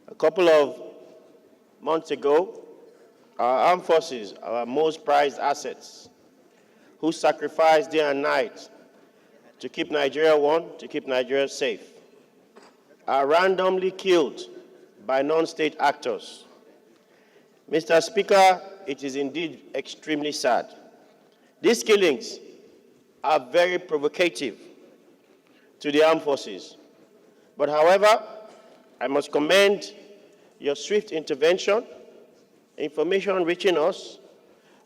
A couple of months ago, our armed forces, our most prized assets, who sacrificed day and night to keep Nigeria one, to keep Nigeria safe, are randomly killed by non-state actors. Mr. Speaker, it is indeed extremely sad. These killings are very provocative to the armed forces. But however, I must commend your swift intervention. Information reaching us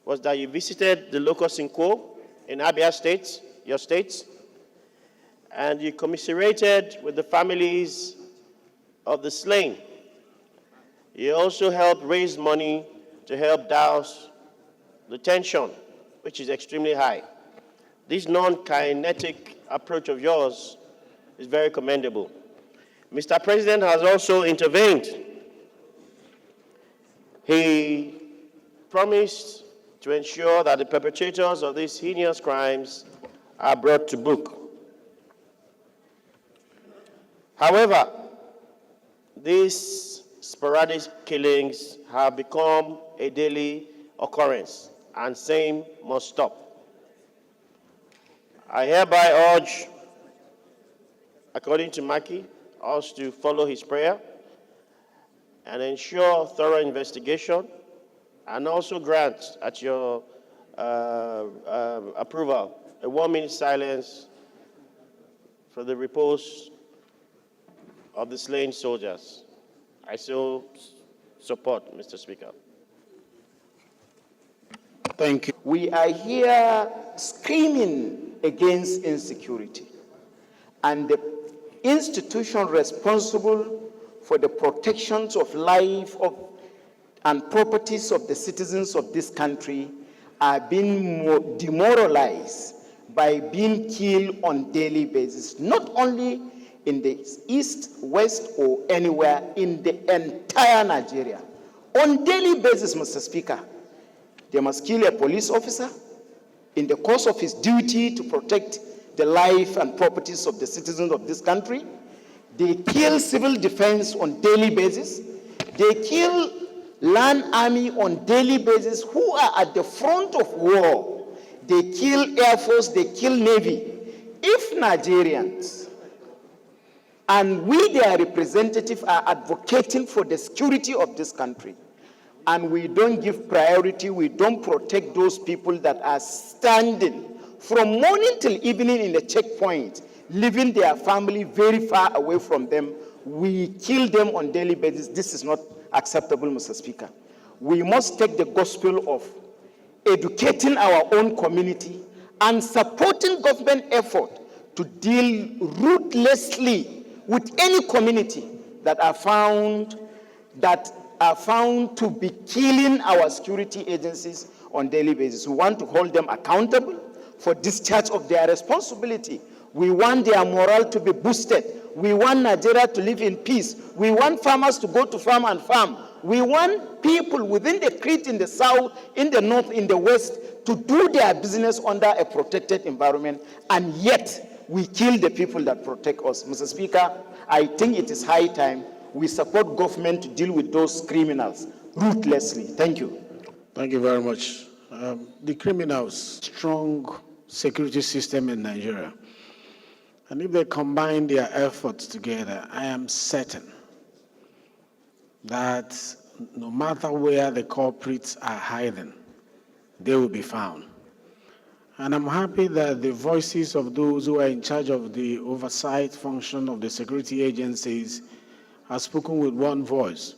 was that you visited the locus in quo in Abia State, your state, and you commiserated with the families of the slain. You also helped raise money to help douse the tension, which is extremely high. This non-kinetic approach of yours is very commendable. Mr. President has also intervened. He promised to ensure that the perpetrators of these heinous crimes are brought to book. However, these sporadic killings have become a daily occurrence, and same must stop. I hereby urge, according to Maki, us to follow his prayer and ensure thorough investigation, and also grant, at your approval, a 1-minute silence for the repose of the slain soldiers. I so support, Mr. Speaker. Thank you. We are here screaming against insecurity, and the institution responsible for the protections of life and properties of the citizens of this country are being demoralized by being killed on a daily basis, not only in the east, west, or anywhere in the entire Nigeria. On a daily basis, Mr. Speaker, they must kill a police officer in the course of his duty to protect the life and properties of the citizens of this country. They kill civil defense on a daily basis. They kill land army on a daily basis who are at the front of war. They kill Air Force, they kill Navy. If Nigerians and we, their representatives, are advocating for the security of this country, and we don't give priority, we don't protect those people that are standing from morning till evening in the checkpoint, leaving their family very far away from them, we kill them on a daily basis. This is not acceptable, Mr. Speaker. We must take the gospel of educating our own community and supporting government effort to deal ruthlessly with any community that are found to be killing our security agencies on a daily basis. We want to hold them accountable for discharge of their responsibility. We want their morale to be boosted. We want Nigeria to live in peace. We want farmers to go to farm and farm. We want people within the creed in the south, in the north, in the west, to do their business under a protected environment, and yet we kill the people that protect us. Mr. Speaker, I think it is high time we support government to deal with those criminals ruthlessly. Thank you. Thank you very much. The criminals, strong security system in Nigeria. And if they combine their efforts together, I am certain that no matter where the culprits are hiding, they will be found. And I'm happy that the voices of those who are in charge of the oversight function of the security agencies have spoken with one voice.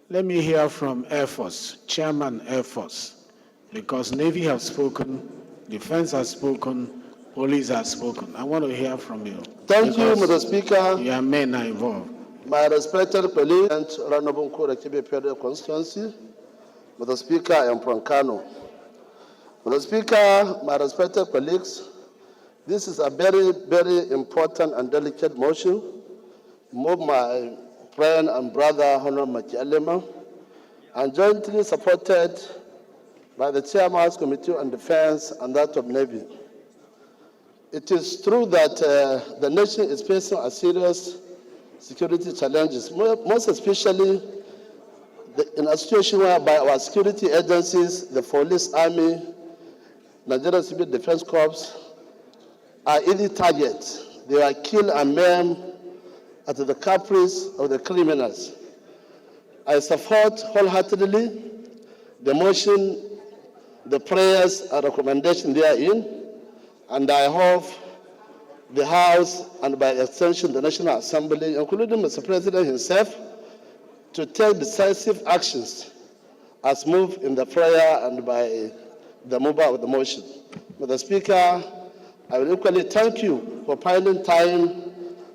Let me hear from Air Force, Chairman Air Force, because Navy has spoken, Defense has spoken, Police has spoken. I want to hear from you. Thank you, Mr. Speaker. Your men are involved. My respected colleague and Honorable Kure constituency, Mr. Speaker, I am from Kano. Mr. Speaker, my respected colleagues, this is a very, very important and delicate motion. Move my friend and brother, Honorable Makialema, and jointly supported by the Chairman's Committee on Defense and that of Navy. It is true that the nation is facing a serious security challenges, most especially in a situation whereby our security agencies, the police, army, Nigerian Civil Defense Corps, are easy targets. They are killed and maimed at the caprice of the criminals. I support wholeheartedly the motion, the prayers and recommendations therein, and I hope the House and by extension the National Assembly, including Mr. President himself, to take decisive actions as moved in the prayer and by the mover of the motion. Mr. Speaker, I will equally thank you for finding time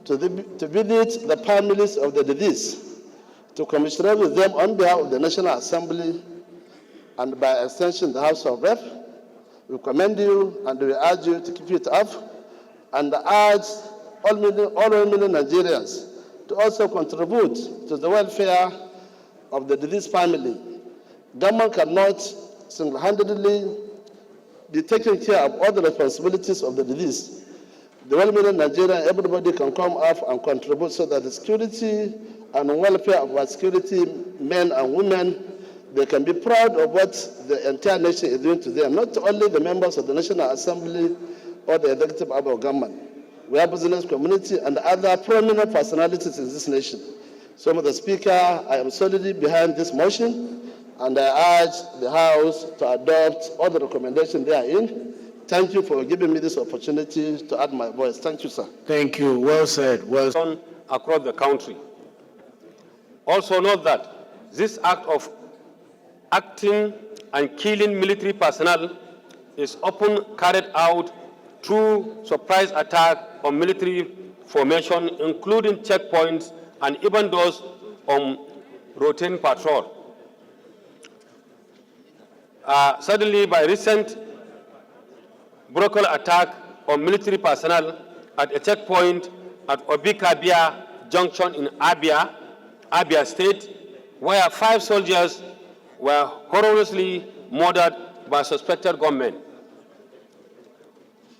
to visit the families of the deceased, to commiserate with them on behalf of the National Assembly and by extension the House of Reps. We commend you and we urge you to keep it up and urge all million Nigerians to also contribute to the welfare of the deceased family. Government cannot single-handedly be taking care of all the responsibilities of the deceased. The 1 million Nigerians, everybody can come up and contribute so that the security and welfare of our security men and women, they can be proud of what the entire nation is doing to them, not only the members of the National Assembly or the executive arm of government. We have business community and other prominent personalities in this nation. So, Mr. Speaker, I am solidly behind this motion, and I urge the House to adopt all the recommendations therein. Thank you for giving me this opportunity to add my voice. Thank you, sir. Thank you. Well said. Well said. Across the country. Also note that this act of acting and killing military personnel is often carried out through surprise attack on military formation, including checkpoints and even those on routine patrol. Suddenly, by recent brutal attack on military personnel at a checkpoint at Abia Junction in Abia State, where 5 soldiers were horrorously murdered by suspected gunmen.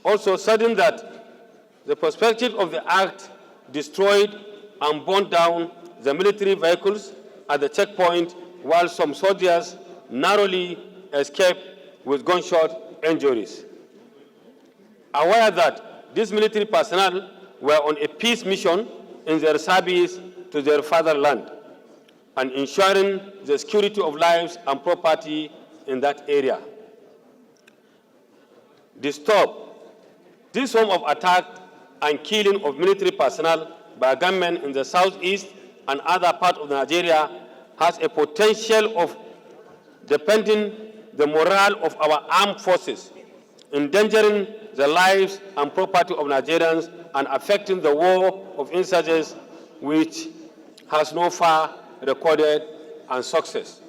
Also, sudden that the perspective of the act destroyed and burned down the military vehicles at the checkpoint, while some soldiers narrowly escaped with gunshot injuries. Aware that these military personnel were on a peace mission in their service to their fatherland and ensuring the security of lives and property in that area. Disturbed, this form of attack and killing of military personnel by gunmen in the southeast and other parts of Nigeria has a potential of depending the morale of our armed forces, endangering the lives and property of Nigerians and affecting the war of insurgents, which has no far recorded and success.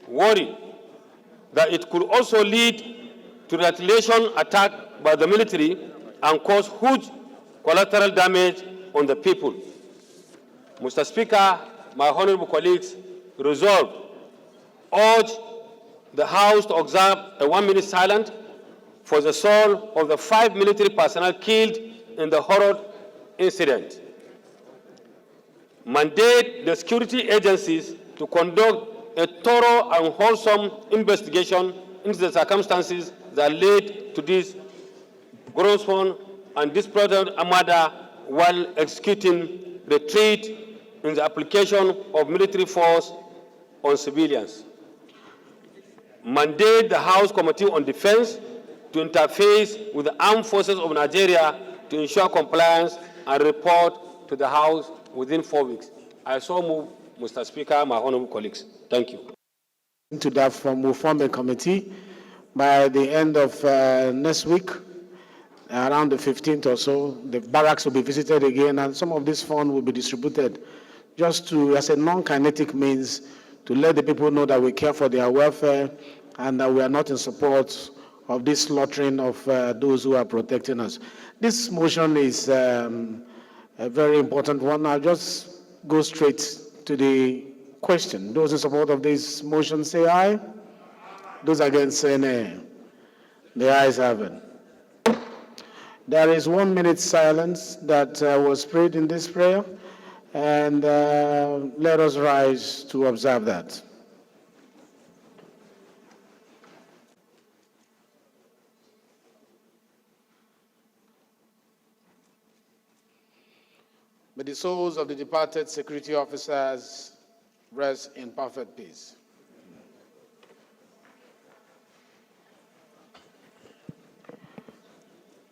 Worry that it could also lead to retaliation attack by the military and cause huge collateral damage on the people. Mr. Speaker, my honorable colleagues, resolved, urge the House to observe a 1-minute silence for the soul of the 5 military personnel killed in the horror incident. Mandate the security agencies to conduct a thorough and wholesome investigation into the circumstances that led to this gruesome and disproportionate murder while executing retreat in the application of military force on civilians. Mandate the House Committee on Defense to interface with the armed forces of Nigeria to ensure compliance and report to the House within 4 weeks. I so move, Mr. Speaker, my honorable colleagues. Thank you. To that form, we'll form a committee by the end of next week, around the 15th or so. The barracks will be visited again, and some of this fund will be distributed just to, as a non-kinetic means, to let the people know that we care for their welfare and that we are not in support of this slaughtering of those who are protecting us. This motion is a very important one. I'll just go straight to the question. Those in support of this motion say aye. Those against say nay. The ayes have it. There is 1 minute silence that was prayed in this prayer, and let us rise to observe that. May the souls of the departed security officers rest in perfect peace.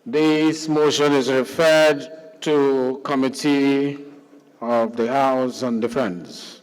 This motion is referred to Committee of the House on Defense.